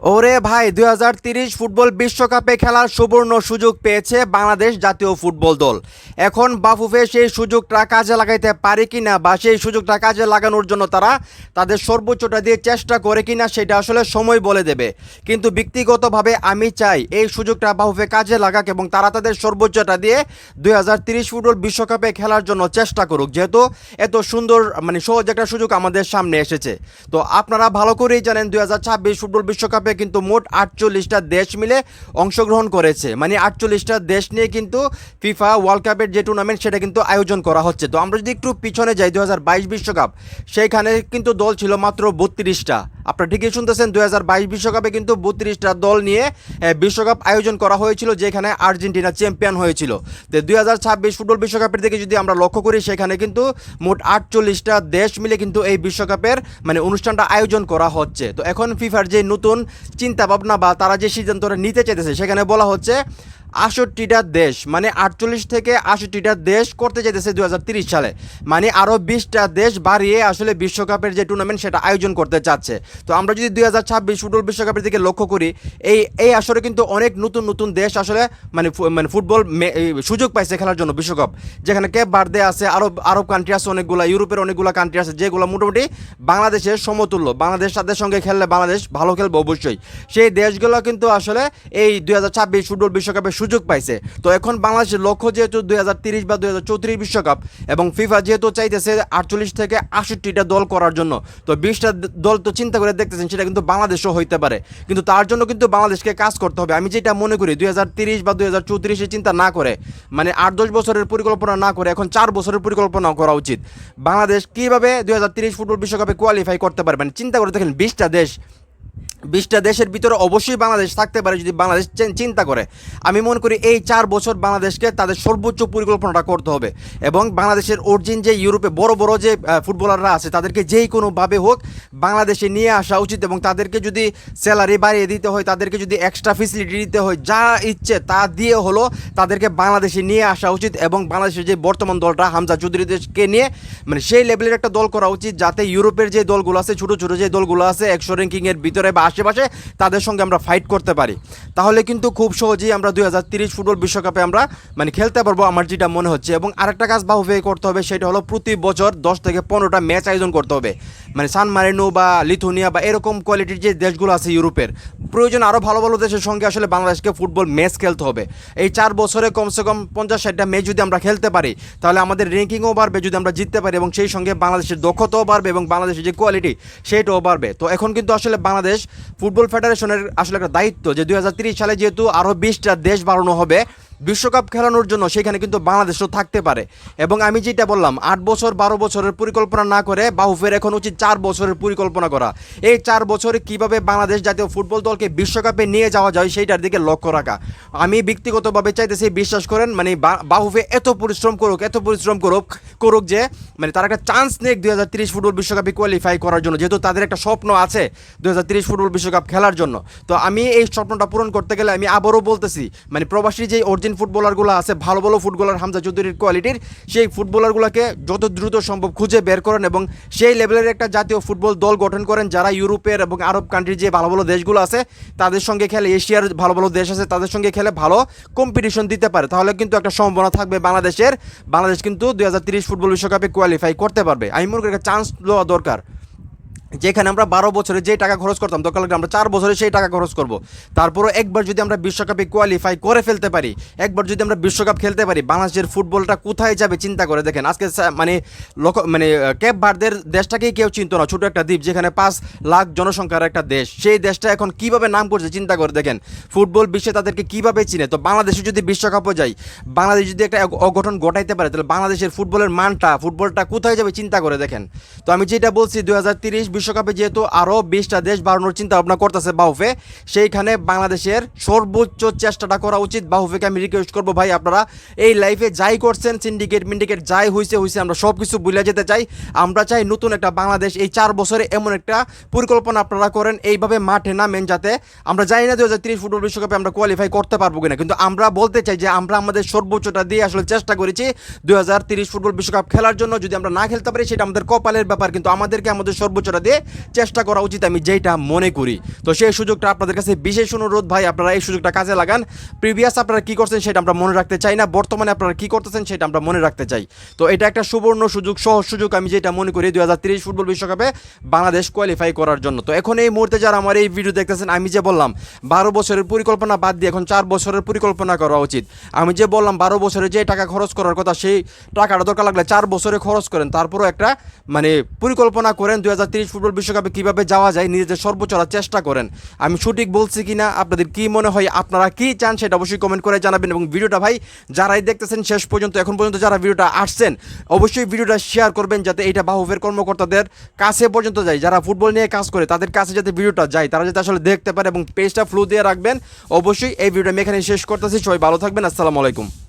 ওরে ভাই ২০৩০ ফুটবল বিশ্বকাপে খেলার সুবর্ণ সুযোগ পেয়েছে বাংলাদেশ জাতীয় ফুটবল দল। এখন বাফুফে সেই সুযোগটা কাজে লাগাইতে পারে কিনা বা সেই সুযোগটা কাজে লাগানোর জন্য তারা তাদের সর্বোচ্চটা দিয়ে চেষ্টা করে কিনা সেটা আসলে সময় বলে দেবে। কিন্তু ব্যক্তিগতভাবে আমি চাই এই সুযোগটা বাফুফে কাজে লাগাক এবং তারা তাদের সর্বোচ্চটা দিয়ে ২০৩০ ফুটবল বিশ্বকাপে খেলার জন্য চেষ্টা করুক, যেহেতু এত সুন্দর সহজ একটা সুযোগ আমাদের সামনে এসেছে। তো আপনারা ভালো করেই জানেন ২০২৬ ফুটবল বিশ্বকাপে কিন্তু মোট ৪৮টা দেশ মিলে অংশগ্রহণ করেছে, মানে ৪৮টা দেশ নিয়ে কিন্তু ফিফা ওয়ার্ল্ড কাপের যে টুর্নামেন্ট সেটা কিন্তু আয়োজন করা হচ্ছে। তো আমরা যদি একটু পিছনে যাই ২০২২ বিশ্বকাপ, সেইখানে কিন্তু দল ছিল মাত্র ৩২টা। আপনারা ঠিকই শুনতেছেন, ২০২২ বিশ্বকাপে কিন্তু ৩২টা দল নিয়ে বিশ্বকাপ আয়োজন করা হয়েছিল, যেখানে আর্জেন্টিনা চ্যাম্পিয়ন হয়েছিল। তো ২০২৬ ফুটবল বিশ্বকাপের দিকে যদি আমরা লক্ষ্য করি, সেখানে কিন্তু মোট ৪৮টা দেশ মিলে কিন্তু এই বিশ্বকাপের অনুষ্ঠানটা আয়োজন করা হচ্ছে। তো এখন ফিফার যে নতুন চিন্তা ভাবনা বা তারা যে সিদ্ধান্তটা নিতে চাইতেছে, সেখানে বলা হচ্ছে ৬৮টা দেশ, মানে ৪৮ থেকে ৬৮টা দেশ করতে চাইতেছে ২০৩০ সালে, মানে আরও ২০টা দেশ বাড়িয়ে আসলে বিশ্বকাপের যে টুর্নামেন্ট সেটা আয়োজন করতে চাচ্ছে। তো আমরা যদি ২০২৬ ফুটবল বিশ্বকাপের দিকে লক্ষ্য করি, এই আসরে কিন্তু অনেক নতুন নতুন দেশ আসলে ফুটবল সুযোগ পাইছে খেলার জন্য বিশ্বকাপ, যেখানে কেপ ভার্দে আছে, আরব কান্ট্রি আছে অনেকগুলো, ইউরোপের অনেকগুলো কান্ট্রি আছে যেগুলো মোটামুটি বাংলাদেশের সমতুল্য। বাংলাদেশ তাদের সঙ্গে খেললে বাংলাদেশ ভালো খেলবে অবশ্যই। সেই দেশগুলো কিন্তু আসলে এই ২০২৬ ফুটবল বিশ্বকাপে সুযোগ পাইছে। তো এখন বাংলাদেশের লক্ষ্য যেহেতু ২০৩০ বা ২০৩৪ বিশ্বকাপ, এবং ফিফা যেহেতু চাইতেছে ৪৮ থেকে ৬৮টা দল করার জন্য, তো ২০টা দল তো চিন্তা করে দেখতেছেন সেটা কিন্তু বাংলাদেশও হইতে পারে। কিন্তু তার জন্য কিন্তু বাংলাদেশকে কাজ করতে হবে। আমি যেটা মনে করি ২০৩০ বা ২০৩৪ চিন্তা না করে, মানে ৮-১০ বছরের পরিকল্পনা না করে এখন ৪ বছরের পরিকল্পনা করা উচিত। বাংলাদেশ কীভাবে ২০৩০ ফুটবল বিশ্বকাপে কোয়ালিফাই করতে পারবেন চিন্তা করে দেখেন। 20টা দেশের ভিতরে অবশ্যই বাংলাদেশ থাকতে পারে যদি বাংলাদেশ চিন্তা করে। আমি মনে করি এই 4 বছর বাংলাদেশকে তাদের সর্বোচ্চ পরিকল্পনাটা করতে হবে, এবং বাংলাদেশের অরিজিন যে ইউরোপে বড় বড় যে ফুটবলাররা আছে তাদেরকে যেই কোনোভাবে হোক বাংলাদেশে নিয়ে আসা উচিত, এবং তাদেরকে যদি স্যালারি বাড়িয়ে দিতে হয়, তাদেরকে যদি এক্সট্রা ফেসিলিটি দিতে হয়, যা ইচ্ছে তা দিয়ে হলো তাদেরকে বাংলাদেশে নিয়ে আসা উচিত। এবং বাংলাদেশের যে বর্তমান দলটা হামজা চৌধুরীদেরকে নিয়ে সেই লেভেলের একটা দল করা উচিত, যাতে ইউরোপের যে দলগুলো আছে, ছোটো ছোটো যে দলগুলো আছে 100 র্যাঙ্কিংয়ের ভিতরে বা আশেপাশে, তাদের সঙ্গে আমরা ফাইট করতে পারি। তাহলে কিন্তু খুব সহজেই আমরা ২০৩০ ফুটবল বিশ্বকাপে আমরা খেলতে পারবো, আমার যেটা মনে হচ্ছে। এবং আরেকটা কাজ বাহুবে করতে হবে, সেটা হলো প্রতি বছর 10 থেকে 15টা ম্যাচ আয়োজন করতে হবে। সান মারিনো বা লিথুনিয়া বা এরকম কোয়ালিটির যে দেশগুলো আছে ইউরোপের, প্রয়োজন আরও ভালো ভালো দেশের সঙ্গে আসলে বাংলাদেশকে ফুটবল ম্যাচ খেলতে হবে। এই 4 বছরে কমসে কম 50-60টা ম্যাচ যদি আমরা খেলতে পারি, তাহলে আমাদের র্যাঙ্কিংও বাড়বে যদি আমরা জিততে পারি, এবং সেই সঙ্গে বাংলাদেশের দক্ষতাও বাড়বে এবং বাংলাদেশের যে কোয়ালিটি সেটাও বাড়বে। তো এখন কিন্তু আসলে বাংলাদেশ ফুটবল ফেডারেশনের আসলে একটা দায়িত্ব যে ২০৩০ সালে যেহেতু আরও 20টা দেশ বাড়ানো হবে বিশ্বকাপ খেলানোর জন্য, সেখানে কিন্তু বাংলাদেশও থাকতে পারে। এবং আমি যেটা বললাম 8 বছর 12 বছরের পরিকল্পনা না করে বাহুফের এখন উচিত 4 বছরের পরিকল্পনা করা। এই 4 বছরে কিভাবে বাংলাদেশ জাতীয় ফুটবল দলকে বিশ্বকাপে নিয়ে যাওয়া যায় সেইটার দিকে লক্ষ্য রাখা। আমি ব্যক্তিগতভাবে চাইতেছি, বিশ্বাস করেন, বাহুফে এত পরিশ্রম করুক যে তারা একটা চান্স নেক ২০৩০ ফুটবল বিশ্বকাপে কোয়ালিফাই করার জন্য, যেহেতু তাদের একটা স্বপ্ন আছে ২০৩০ ফুটবল বিশ্বকাপ খেলার জন্য। তো আমি এই স্বপ্নটা পূরণ করতে গেলে আমি আবারও বলতেছি, প্রবাসী যে অরিজিন ফুটবলারগুলো আছে, ভালো ভালো ফুটবলার হামজা চৌধুরীর কোয়ালিটির, সেই ফুটবলারগুলোকে যত দ্রুত সম্ভব খুঁজে বের করেন এবং সেই লেভেলের একটা জাতীয় ফুটবল দল গঠন করেন, যারা ইউরোপের এবং আরব কান্ট্রির যে ভালো ভালো দেশগুলো আছে তাদের সঙ্গে খেলে, এশিয়ার ভালো ভালো দেশ আছে তাদের সঙ্গে খেলে ভালো কম্পিটিশন দিতে পারে। তাহলে কিন্তু একটা সম্ভাবনা থাকবে বাংলাদেশ কিন্তু ২০৩০ ফুটবল বিশ্বকাপে কোয়ালিফাই করতে পারবে। আমি মনে করি একটা চান্স দেওয়া দরকার, যেখানে আমরা 12 বছরে যে টাকা খরচ করতাম দরকার লাগলে আমরা 4 বছরে সেই টাকা খরচ করব। তারপরও একবার যদি আমরা বিশ্বকাপে কোয়ালিফাই করে ফেলতে পারি, একবার যদি আমরা বিশ্বকাপ খেলতে পারি, বাংলাদেশের ফুটবলটা কোথায় যাবে চিন্তা করে দেখেন। আজকে কেপ ভার্দের দেশটাকেই কেউ চিনত না, ছোটো একটা দ্বীপ যেখানে 5 লাখ জনসংখ্যার একটা দেশ, সেই দেশটা এখন কিভাবে নাম করছে চিন্তা করে দেখেন। ফুটবল বিশ্বে তাদেরকে কিভাবে চিনে। তো বাংলাদেশে যদি বিশ্বকাপও যায়, বাংলাদেশ যদি একটা অঘটন ঘটাইতে পারে, তাহলে বাংলাদেশের ফুটবলের ফুটবলটা কোথায় যাবে চিন্তা করে দেখেন। তো আমি যেটা বলছি ২০৩০ বিশ্বকাপে যেহেতু আরও 20টা দেশ বাড়ানোর চিন্তা ভাবনা করতেছে বাহুফে, সেইখানে বাংলাদেশের সর্বোচ্চ চেষ্টাটা করা উচিত। বাহুফেকে আমি রিকোয়েস্ট করবো, ভাই আপনারা এই লাইফে যাই করছেন, সিন্ডিকেট যাই হয়েছে আমরা সব কিছু ভুলে যেতে চাই। আমরা চাই নতুন একটা বাংলাদেশ। এই 4 বছরে এমন একটা পরিকল্পনা আপনারা করেন, এইভাবে মাঠে নামেন, যাতে আমরা জানি না ২০৩০ ফুটবল বিশ্বকাপে আমরা কোয়ালিফাই করতে পারবো কিনা, কিন্তু আমরা বলতে চাই যে আমরা আমাদের সর্বোচ্চটা দিয়ে আসলে চেষ্টা করেছি ২০৩০ ফুটবল বিশ্বকাপ খেলার জন্য। যদি আমরা না খেলতে পারি সেটা আমাদের কপালের ব্যাপার, কিন্তু আমাদেরকে আমাদের সর্বোচ্চটা দিয়ে চেষ্টা করা উচিত, আমি যেটা মনে করি। তো সেই সুযোগটা আপনাদের কাছে বিশেষ অনুরোধ ভাই, আপনারা এই সুযোগটা কাজে লাগান। প্রিভিয়াস আপনারা কী করছেন সেটা আমরা মনে রাখতে চাই না, বর্তমানে আপনারা কী করতেছেন সেটা আমরা মনে রাখতে চাই। তো এটা একটা সুবর্ণ সুযোগ, সহজ সুযোগ, আমি যেটা মনে করি 2030 ফুটবল বিশ্বকাপে বাংলাদেশ কোয়ালিফাই করার জন্য। তো এখন এই মুহূর্তে যারা আমার এই ভিডিও দেখতেছেন, আমি যে বললাম 12 বছরের পরিকল্পনা বাদ দিয়ে এখন 4 বছরের পরিকল্পনা করা উচিত। আমি যে বললাম 12 বছরে যে টাকা খরচ করার কথা, সেই টাকাটা দরকার লাগলে 4 বছরে খরচ করেন, তারপরও একটা মানে পরিকল্পনা করেন 2030 ফুটবল বিশ্বকাপে কীভাবে যাওয়া যায়, নিজেদের সর্বোচ্চ চেষ্টা করেন। আমি সঠিক বলছি কি না, আপনাদের কি মনে হয়, আপনারা কি চান সেটা অবশ্যই কমেন্ট করে জানাবেন। এবং ভিডিওটা ভাই যারাই দেখতেছেন শেষ পর্যন্ত, এখন পর্যন্ত যারা ভিডিওটা আসছেন, অবশ্যই ভিডিওটা শেয়ার করবেন যাতে এটা বাহুফের কর্মকর্তাদের কাছে পর্যন্ত যায়, যারা ফুটবল নিয়ে কাজ করে তাদের কাছে যাতে ভিডিওটা যায়, তারা যাতে আসলে দেখতে পারে, এবং পেজটা ফ্লো দিয়ে রাখবেন। অবশ্যই এই ভিডিওটা আমি এখানে শেষ করতেছি। সবাই ভালো থাকবেন, আসসালামু আলাইকুম।